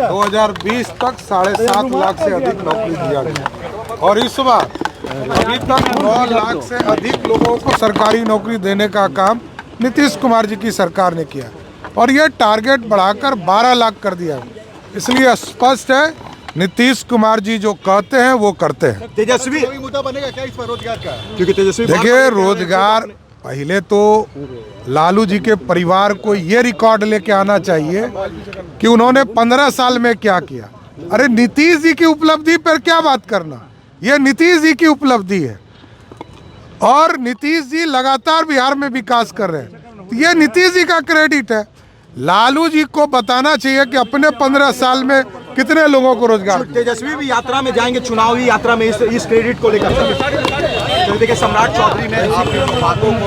2020 तक 7.5 लाख से अधिक नौकरी दिया गया और इस बार अभी तक 9 लाख से अधिक लोगों को सरकारी नौकरी देने का काम नीतीश कुमार जी की सरकार ने किया और ये टारगेट बढ़ाकर 12 लाख कर दिया। इसलिए स्पष्ट है नीतीश कुमार जी जो कहते हैं वो करते हैं। तेजस्वी मुद्दा बनेगा क्या इस पर रोजगार का? क्योंकि तेजस्वी देखिए, रोजगार पहले तो लालू जी के परिवार को ये रिकॉर्ड लेके आना चाहिए कि उन्होंने 15 साल में क्या किया। अरे नीतीश जी की उपलब्धि पर क्या बात करना, ये नीतीश जी की उपलब्धि है और नीतीश जी लगातार बिहार में विकास कर रहे हैं, तो ये नीतीश जी का क्रेडिट है। लालू जी को बताना चाहिए कि अपने 15 साल में कितने लोगों को रोजगार। तेजस्वी भी यात्रा में जाएंगे, चुनावी यात्रा में इस क्रेडिट को लेकर। तो देखिए, सम्राट चौधरी ने आपकी बातों को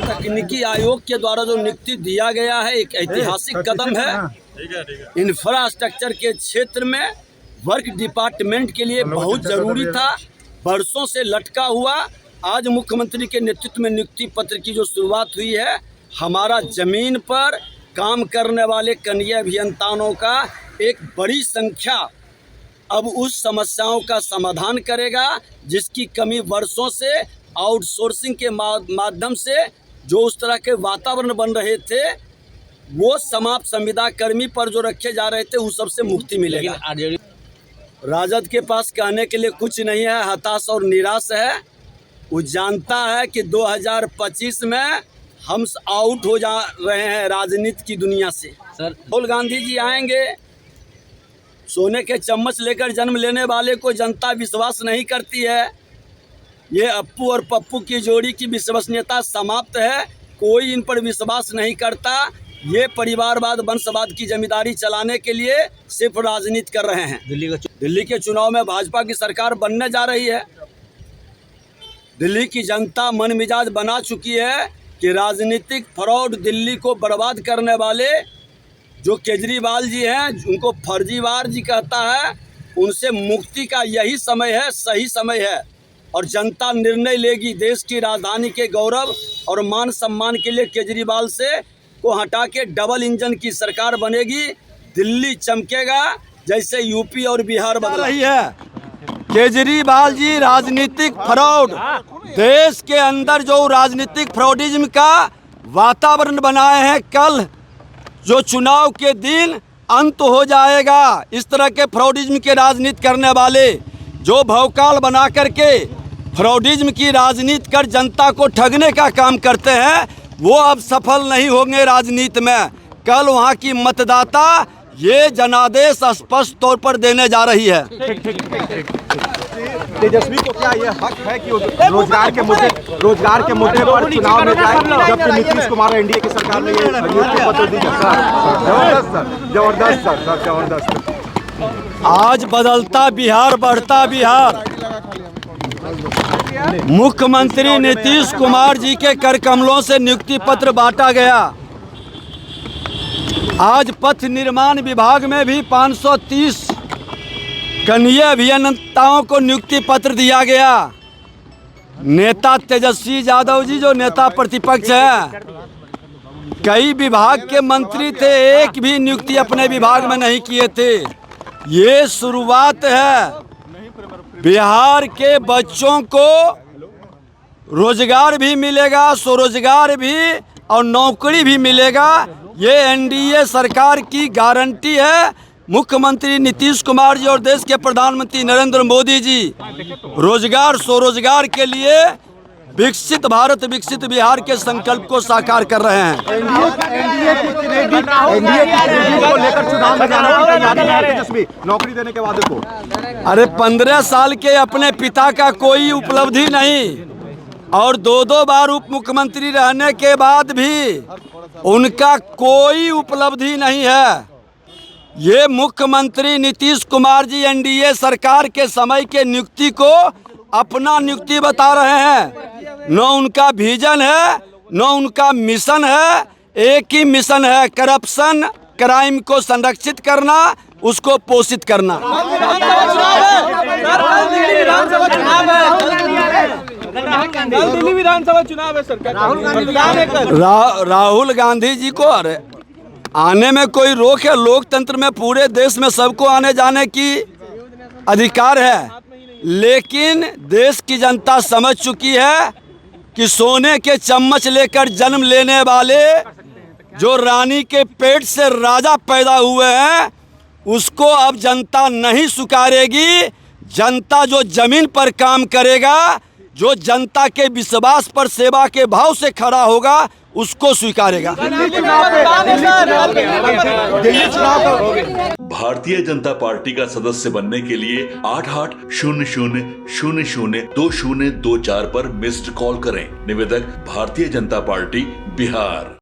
तकनीकी आयोग के द्वारा जो नियुक्ति दिया गया है एक ऐतिहासिक कदम है। इंफ्रास्ट्रक्चर के क्षेत्र में वर्क डिपार्टमेंट के लिए बहुत जरूरी था, बरसों से लटका हुआ। आज मुख्यमंत्री के नेतृत्व में नियुक्ति पत्र की जो शुरुआत हुई है, हमारा जमीन पर काम करने वाले कनीय अभियंताओं का एक बड़ी संख्या अब उस समस्याओं का समाधान करेगा जिसकी कमी वर्षों से आउटसोर्सिंग के माध्यम से जो उस तरह के वातावरण बन रहे थे, वो समाप्त संविदा कर्मी पर जो रखे जा रहे थे, उस सब से मुक्ति मिलेगा। राजद के पास कहने के लिए कुछ नहीं है, हताश और निराश है। वो जानता है कि 2025 में हम आउट हो जा रहे हैं राजनीति की दुनिया से। राहुल गांधी जी आएंगे, सोने के चम्मच लेकर जन्म लेने वाले को जनता विश्वास नहीं करती है। ये अप्पू और पप्पू की जोड़ी की विश्वसनीयता समाप्त है, कोई इन पर विश्वास नहीं करता। ये परिवारवाद वंशवाद की जमींदारी चलाने के लिए सिर्फ राजनीति कर रहे हैं। दिल्ली के चुनाव में भाजपा की सरकार बनने जा रही है। दिल्ली की जनता मन मिजाज बना चुकी है कि राजनीतिक फ्रॉड दिल्ली को बर्बाद करने वाले जो केजरीवाल जी हैं, उनको फर्जीवार जी कहता है, उनसे मुक्ति का यही समय है, सही समय है। और जनता निर्णय लेगी। देश की राजधानी के गौरव और मान सम्मान के लिए केजरीवाल से को हटा के डबल इंजन की सरकार बनेगी। दिल्ली चमकेगा जैसे यूपी और बिहार बदल रही है। केजरीवाल जी राजनीतिक फ्रॉड, देश के अंदर जो राजनीतिक फ्रॉडिज्म का वातावरण बनाए हैं, कल जो चुनाव के दिन अंत हो जाएगा। इस तरह के फ्रॉडिज्म के राजनीति करने वाले जो भौकाल बना करके फ्रॉडिज्म की राजनीति कर जनता को ठगने का काम करते हैं, वो अब सफल नहीं होंगे राजनीति में। कल वहाँ की मतदाता ये जनादेश स्पष्ट तौर पर देने जा रही है। तेजस्वी को क्या ये हक है कि रोजगार के मुद्दे पर चुनाव में जाए, जबकि नीतीश कुमार एनडीए की सरकार ने ये नियुक्ति पत्र दी? जबरदस्त सर, जबरदस्त। आज बदलता बिहार, बढ़ता बिहार। मुख्यमंत्री नीतीश कुमार जी के कर कमलों से नियुक्ति पत्र बांटा गया। आज पथ निर्माण विभाग में भी 530 कनीय अभियंताओं को नियुक्ति पत्र दिया गया। नेता तेजस्वी यादव जी जो नेता प्रतिपक्ष है, कई विभाग के मंत्री थे, एक भी नियुक्ति अपने विभाग में नहीं किए थे। ये शुरुआत है। बिहार के बच्चों को रोजगार भी मिलेगा, स्वरोजगार भी और नौकरी भी मिलेगा। ये एनडीए सरकार की गारंटी है। मुख्यमंत्री नीतीश कुमार जी और देश के प्रधानमंत्री नरेंद्र मोदी जी रोजगार स्वरोजगार के लिए विकसित भारत विकसित बिहार के संकल्प को साकार कर रहे हैं। एनडीए को लेकर चुनाव में जाने की तैयारी है तेजस्वी, नौकरी देने के वादे को। अरे 15 साल के अपने पिता का कोई उपलब्धि नहीं और 2 बार उप मुख्यमंत्री रहने के बाद भी उनका कोई उपलब्धि नहीं है। ये मुख्यमंत्री नीतीश कुमार जी एनडीए सरकार के समय के नियुक्ति को अपना नियुक्ति बता रहे हैं। न उनका विजन है, न उनका मिशन है। एक ही मिशन है, करप्शन क्राइम को संरक्षित करना, उसको पोषित करना। दिल्ली विधानसभा चुनाव है सर, राहुल गांधी जी को, अरे आने में कोई रोक है? लोकतंत्र में पूरे देश में सबको आने जाने की अधिकार है, लेकिन देश की जनता समझ चुकी है कि सोने के चम्मच लेकर जन्म लेने वाले जो रानी के पेट से राजा पैदा हुए हैं उसको अब जनता नहीं स्वीकारेगी। जनता जो जमीन पर काम करेगा, जो जनता के विश्वास पर सेवा के भाव से खड़ा होगा उसको स्वीकारेगा। भारतीय जनता पार्टी का सदस्य बनने के लिए 8800002024 पर मिस्ड कॉल करें। निवेदक भारतीय जनता पार्टी बिहार।